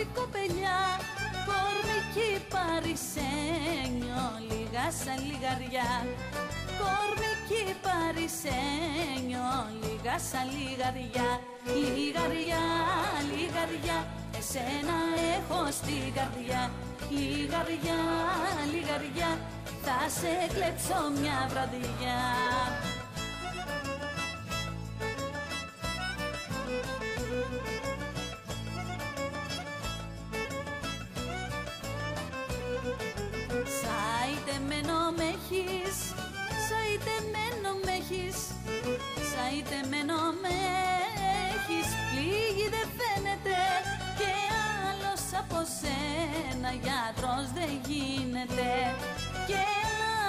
όμορφη κοπελιά, κορμική παρισένιο, λίγα σαν λιγαριά. Κορμική παρισένιο, λίγα σαν λιγαριά. Λιγαριά, λιγαριά, εσένα έχω στην καρδιά. Λιγαριά, λιγαριά, θα σε κλέψω μια βραδιά. Σαϊτεμένο μ' έχεις, σαϊτεμένο μ' έχεις, σαϊτεμένο μ' έχεις. Πλήγη δεν φαίνεται και άλλος από σένα γιατρός δεν γίνεται. Και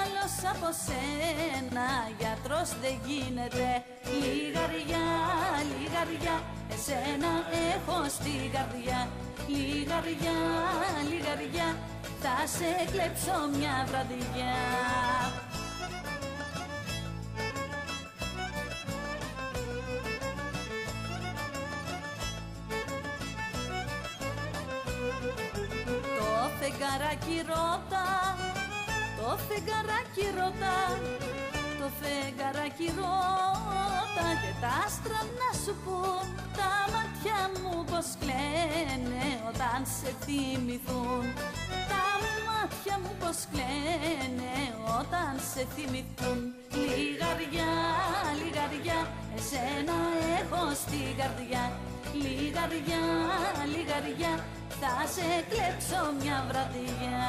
άλλος από σένα γιατρός δεν γίνεται. Λιγαριά, λιγαριά, εσένα έχω στην καρδιά. Λιγαριά, λιγαριά, θα σε κλέψω μια βραδιά. Το φεγγαράκι ρώτα, το φεγγαράκι ρώτα, το φεγγαράκι ρώτα, και τα άστρα να σου πουν τα μάτια μου πως κλαίνε όταν σε θυμηθούν. Τα μάτια μου πως κλαίνε όταν σε θυμηθούν. Λιγαριά, λιγαριά, εσένα έχω στην καρδιά. Λιγαριά, λιγαριά, θα σε κλέψω μια βραδιά.